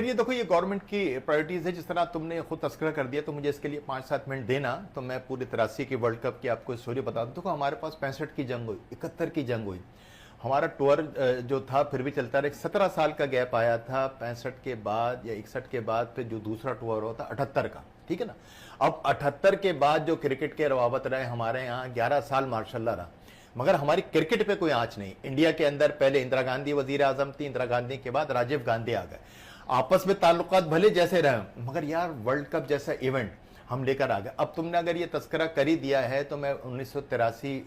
ये देखो, ये गवर्नमेंट की प्रायोरिटीज है। जिस तरह तुमने खुद तस्करा कर दिया, तो मुझे इसके लिए 5-7 मिनट देना, तो मैं पूरी 83 की वर्ल्ड कप की आपको स्टोरी बता दूं। देखो, हमारे पास 65 की जंग हुई, 71 की जंग हुई, हमारा टूर जो था फिर भी चलता रहा। 17 साल का गैप आया था 65 के बाद या 61 के बाद, फिर जो दूसरा टूर हुआ था 78 का, ठीक है ना। अब 78 के बाद जो क्रिकेट के रवावत रहे हमारे यहाँ, 11 साल मार्शाल्लाह रहा, मगर हमारी क्रिकेट पे कोई आंच नहीं। इंडिया के अंदर पहले इंदिरा गांधी वजीर आजम थी, इंदिरा गांधी के बाद राजीव गांधी आ गए। आपस में ताल्लुकात भले जैसे रहे, मगर यार वर्ल्ड कप जैसा इवेंट हम लेकर आ गए। अब तुमने अगर ये तस्करा कर ही दिया है, तो मैं 1984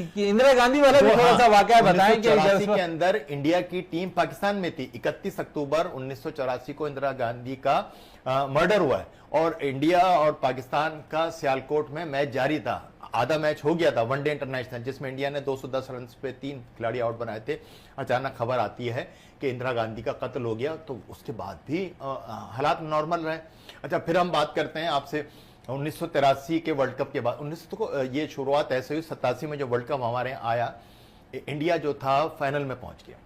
की इंदिरा गांधी वाला भी थोड़ा सा वाकया बताएं कि 1984 के अंदर इंडिया की टीम पाकिस्तान में थी। 31 अक्टूबर 1984 को इंदिरा गांधी का मर्डर हुआ है, और इंडिया और पाकिस्तान का सियालकोट में मैच जारी था। आधा मैच हो गया था, वनडे इंटरनेशनल, जिसमें इंडिया ने 210 रन पे 3 खिलाड़ी आउट बनाए थे। अचानक खबर आती है कि इंदिरा गांधी का कत्ल हो गया, तो उसके बाद भी हालात नॉर्मल रहे। अच्छा, फिर हम बात करते हैं आपसे 1983 के वर्ल्ड कप के बाद। 19 को ये शुरुआत ऐसे हुई, 87 में जो वर्ल्ड कप हमारे यहाँ आया, इंडिया जो था फाइनल में पहुंच गया।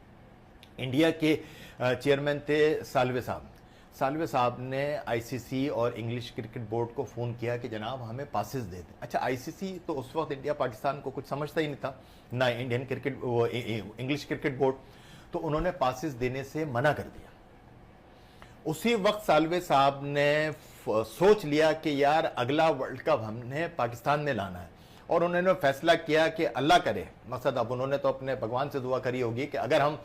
इंडिया के चेयरमैन थे सालवे साहब। सालवे साहब ने आईसीसी और इंग्लिश क्रिकेट बोर्ड को फोन किया कि जनाब हमें पासेस दे दें। अच्छा, आईसीसी तो उस वक्त इंडिया पाकिस्तान को कुछ समझता ही नहीं था, ना Indian cricket English cricket board, तो उन्होंने पासेस देने से मना कर दिया। उसी वक्त सालवे साहब ने सोच लिया कि यार अगला वर्ल्ड कप हमने पाकिस्तान में लाना है, और उन्होंने फैसला किया कि अल्लाह करे, मकसद अब उन्होंने तो अपने भगवान से दुआ करी होगी कि अगर हम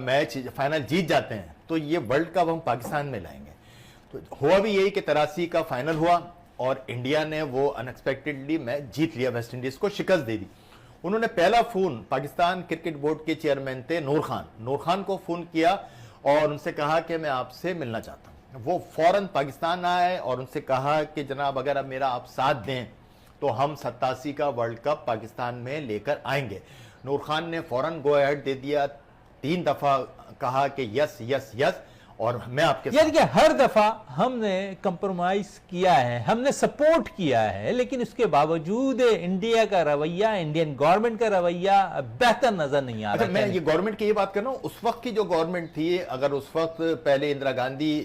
मैच फाइनल जीत जाते हैं तो ये वर्ल्ड कप हम पाकिस्तान में लाएंगे। तो हुआ भी यही कि 83 का फाइनल हुआ, और इंडिया ने वो अनएक्सपेक्टेडली मैच जीत लिया, वेस्ट इंडीज को शिकस्त दे दी। उन्होंने पहला फोन, पाकिस्तान क्रिकेट बोर्ड के चेयरमैन थे नूर खान को फोन किया, और उनसे कहा कि मैं आपसे मिलना चाहता हूं। वो फौरन पाकिस्तान आए और उनसे कहा कि जनाब अगर अब मेरा आप साथ दें तो हम 87 का वर्ल्ड कप पाकिस्तान में लेकर आएंगे। नूर खान ने फौरन गो अहेड दे दिया, 3 दफा कहा कि यस यस यस, और मैं आपके यानी कि हर दफा हमने कंप्रोमाइज किया है, हमने सपोर्ट किया है, लेकिन उसके बावजूद इंडिया का रवैया, इंडियन गवर्नमेंट का रवैया बेहतर नजर नहीं आ रहा। अच्छा, मैं ये गवर्नमेंट की ये बात कर रहा हूँ, उस वक्त की जो गवर्नमेंट थी, अगर उस वक्त पहले इंदिरा गांधी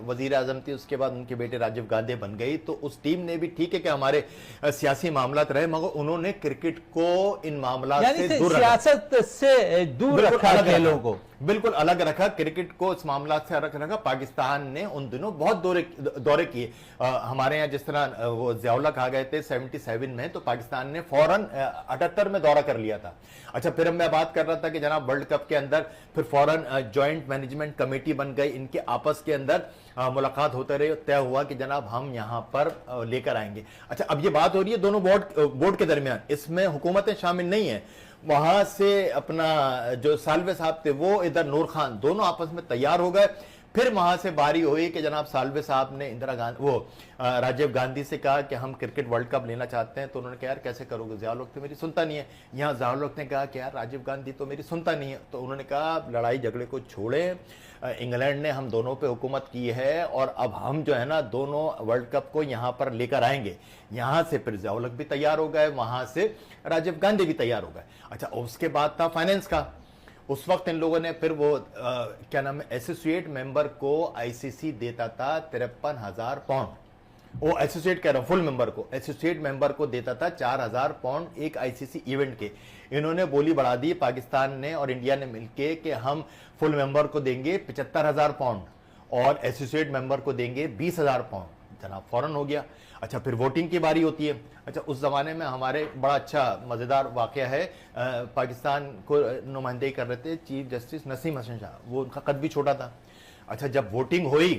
वजीर आजम थी, उसके बाद उनके बेटे राजीव गांधी बन गई, तो उस टीम ने भी, ठीक है कि हमारे सियासी मामला रहे, मगर उन्होंने क्रिकेट को इन मामला से दूर, सियासत से दूर रखा, खेलों को बिल्कुल अलग रखा, क्रिकेट को इस मामला से अलग रखा। पाकिस्तान ने उन दिनों बहुत दौरे किए। हमारे यहाँ जिस तरह वो ज़ियाउल्लाह आ गए थे 77 में, तो पाकिस्तान ने फौरन 78 में दौरा कर लिया था। अच्छा, फिर मैं बात कर रहा था कि जनाब वर्ल्ड कप के अंदर फिर फौरन जॉइंट मैनेजमेंट कमेटी बन गई, इनके आपस के अंदर मुलाकात होते रहे, तय हुआ कि जनाब हम यहाँ पर लेकर आएंगे। अच्छा, अब ये बात हो रही है दोनों बोर्ड के दरमियान, इसमें हुकूमतें शामिल नहीं है। वहां से अपना जो सालवे साहब थे, वो इधर नूर खान, दोनों आपस में तैयार हो गए। फिर वहां से बारी हुई कि जनाब सालवे साहब ने इंदिरा गांधी, वो राजीव गांधी से कहा कि हम क्रिकेट वर्ल्ड कप लेना चाहते हैं। तो उन्होंने कहा यार कैसे करोगे, ज़ियाउल हक तो मेरी सुनता नहीं है। यहाँ ज़ियाउल हक ने कहा कि यार राजीव गांधी तो मेरी सुनता नहीं है। तो उन्होंने कहा लड़ाई झगड़े को छोड़े, इंग्लैंड ने हम दोनों पे हुकूमत की है, और अब हम जो है ना दोनों वर्ल्ड कप को यहाँ पर लेकर आएंगे। यहाँ से फिर ज़ियाउल हक भी तैयार हो गए, वहां से राजीव गांधी भी तैयार हो गए। अच्छा, उसके बाद था फाइनेंस का। उस वक्त इन लोगों ने फिर वो क्या नाम है, एसोसिएट मेंबर को आईसीसी देता था 53,000 पाउंड। वो एसोसिएट कह रहा हूं, फुल मेंबर को, एसोसिएट मेंबर को देता था 4,000 पाउंड एक आईसीसी इवेंट के। इन्होंने बोली बढ़ा दी पाकिस्तान ने और इंडिया ने मिलके कि हम फुल मेंबर को देंगे 75,000 पाउंड और एसोसिएट मेंबर को देंगे 20,000 पाउंड। जनाब फौरन हो गया। अच्छा, फिर वोटिंग की बारी होती है। अच्छा, उस जमाने में हमारे बड़ा अच्छा मजेदार वाकया है, पाकिस्तान को नुमाइंदगी कर रहे थे चीफ जस्टिस नसीम हसन शाह, वो उनका कद भी छोटा था। अच्छा, जब वोटिंग हुई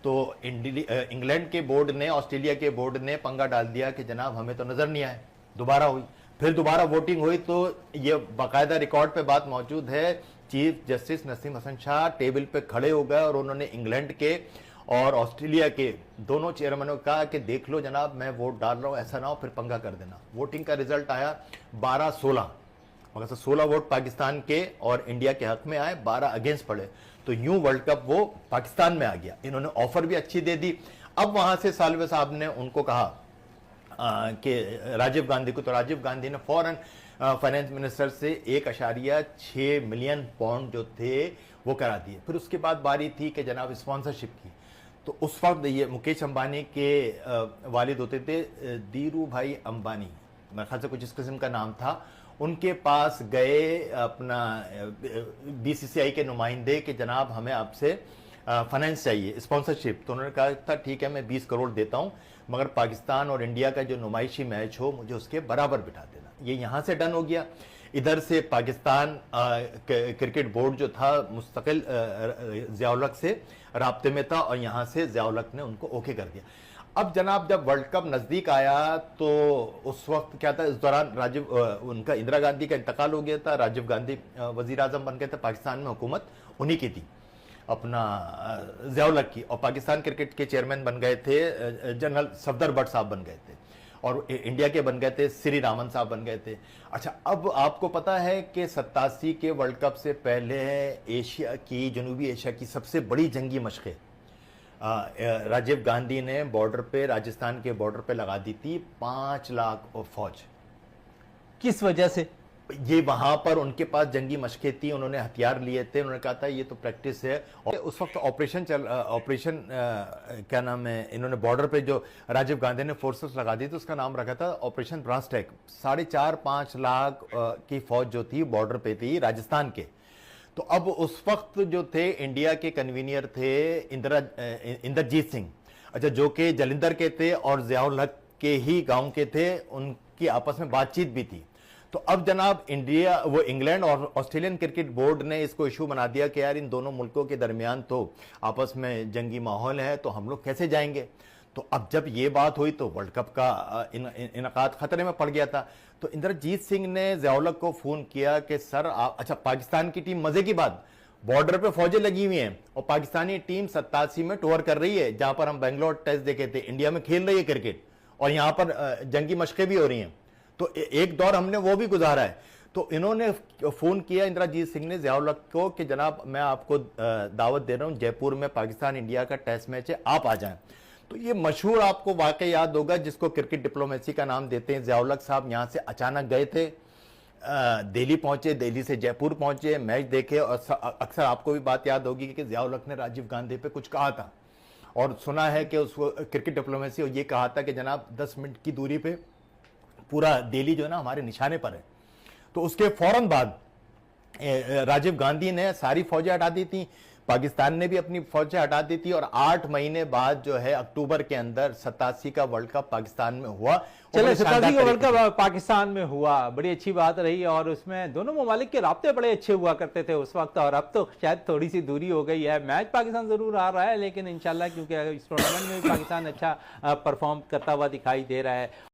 तो इंग्लैंड के बोर्ड ने, ऑस्ट्रेलिया के बोर्ड ने पंगा डाल दिया कि जनाब हमें तो नजर नहीं आए। दोबारा हुई, फिर दोबारा वोटिंग हुई, तो ये बाकायदा रिकॉर्ड पे बात मौजूद है, chief justice Naseem Hasan Shah table पे खड़े हो गए और उन्होंने इंग्लैंड के और ऑस्ट्रेलिया के दोनों चेयरमैनों को कहा कि देख लो जनाब, मैं वोट डाल रहा हूं, ऐसा ना हो फिर पंगा कर देना। वोटिंग का रिजल्ट आया 12-16, मगर 16 वोट पाकिस्तान के और इंडिया के हक में आए, 12 अगेंस्ट पड़े। तो यूं वर्ल्ड कप वो पाकिस्तान में आ गया। इन्होंने ऑफर भी अच्छी दे दी। अब वहां से सालवे साहब ने उनको कहा कि राजीव गांधी को, तो राजीव गांधी ने फौरन फाइनेंस मिनिस्टर से 1.6 मिलियन पाउंड जो थे वो करा दिए। फिर उसके बाद बारी थी कि जनाब स्पॉन्सरशिप की, तो उस वक्त ये मुकेश अंबानी के वालिद होते थे धीरू भाई अंबानी, मेरे ख्याल से कुछ इस किस्म का नाम था। उनके पास गए अपना बीसीसीआई के नुमाइंदे कि जनाब हमें आपसे फाइनेंस चाहिए, स्पॉन्सरशिप। तो उन्होंने कहा था ठीक है मैं 20 करोड़ देता हूं, मगर पाकिस्तान और इंडिया का जो नुमाइशी मैच हो मुझे उसके बराबर बिठा देना। ये यहां से डन हो गया। इधर से पाकिस्तान क्रिकेट बोर्ड जो था मुस्तकिल ज़िया-उल-हक से राब्ते में था और यहां से ज़िया-उल-हक ने उनको ओके कर दिया। अब जनाब जब वर्ल्ड कप नजदीक आया तो उस वक्त क्या था, इस दौरान उनका इंदिरा गांधी का इंतकाल हो गया था, राजीव गांधी वजीर आजम बन गए थे, पाकिस्तान में हुकूमत उन्हीं की थी अपना ज़िया-उल-हक की, और पाकिस्तान क्रिकेट के चेयरमैन बन गए थे जनरल सफदर बट साहब बन गए थे, और इंडिया के बन गए थे श्री रामन साहब बन गए थे। अच्छा, अब आपको पता है कि 87 के वर्ल्ड कप से पहले एशिया की, जनूबी एशिया की सबसे बड़ी जंगी मशक़ें राजीव गांधी ने बॉर्डर पे, राजस्थान के बॉर्डर पे लगा दी थी 5 लाख फौज। किस वजह से? ये वहां पर उनके पास जंगी मशक़ें थी, उन्होंने हथियार लिए थे, उन्होंने कहा था ये तो प्रैक्टिस है। और उस वक्त ऑपरेशन क्या नाम है, इन्होंने बॉर्डर पे जो राजीव गांधी ने फोर्सेस लगा दी थी उसका नाम रखा था ऑपरेशन ब्रास टैग। 4.5-5 लाख की फौज जो थी बॉर्डर पे थी राजस्थान के। तो अब उस वक्त जो थे इंडिया के कन्वीनियर थे इंद्रजीत सिंह, अच्छा, जो कि जलंधर के थे और ज़िया-उल-हक के ही गांव के थे, उनकी आपस में बातचीत भी थी। तो अब जनाब इंग्लैंड और ऑस्ट्रेलियन क्रिकेट बोर्ड ने इसको इशू बना दिया कि यार इन दोनों मुल्कों के दरमियान तो आपस में जंगी माहौल है, तो हम लोग कैसे जाएंगे। तो अब जब ये बात हुई तो वर्ल्ड कप का इनकाद खतरे में पड़ गया था। तो इंद्रजीत सिंह ने ज़िया-उल-हक को फोन किया कि सर अच्छा, पाकिस्तान की टीम, मजे की बात, बॉर्डर पे फौजें लगी हुई हैं और पाकिस्तानी टीम 87 में टूर कर रही है, जहां पर हम बेंगलोर टेस्ट देखे थे, इंडिया में खेल रही है क्रिकेट, और यहां पर जंगी मशक़ें भी हो रही हैं। तो एक दौर हमने वो भी गुजारा है। तो इन्होंने फोन किया इंद्रजीत सिंह ने ज़िया-उल-हक को कि जनाब मैं आपको दावत दे रहा हूं, जयपुर में पाकिस्तान इंडिया का टेस्ट मैच है, आप आ जाएं। तो ये मशहूर आपको वाकई याद होगा जिसको क्रिकेट डिप्लोमेसी का नाम देते हैं। ज़िया-उल-हक साहब यहां से अचानक गए थे, दिल्ली पहुंचे, दिल्ली से जयपुर पहुंचे, मैच देखे, और अक्सर आपको भी बात याद होगी कि ज़िया-उल-हक ने राजीव गांधी पे कुछ कहा था, और सुना है कि उस क्रिकेट डिप्लोमेसी और ये कहा था कि जनाब 10 मिनट की दूरी पे पूरा दिल्ली जो है ना हमारे निशाने पर है। तो उसके फौरन बाद राजीव गांधी ने सारी फौजें हटा दी थी, पाकिस्तान ने भी अपनी फौजें हटा दी थी, और 8 महीने बाद जो है अक्टूबर के अंदर 87 का वर्ल्ड कप पाकिस्तान में हुआ। चलो, 87 का वर्ल्ड कप पाकिस्तान में हुआ, बड़ी अच्छी बात रही, और उसमें दोनों ममालिक के राब्ते बड़े अच्छे हुआ करते थे उस वक्त, और अब तो शायद थोड़ी सी दूरी हो गई है। मैच पाकिस्तान जरूर आ रहा है, लेकिन इंशाल्लाह क्योंकि इस टूर्नामेंट में भी पाकिस्तान अच्छा परफॉर्म करता हुआ दिखाई दे रहा है।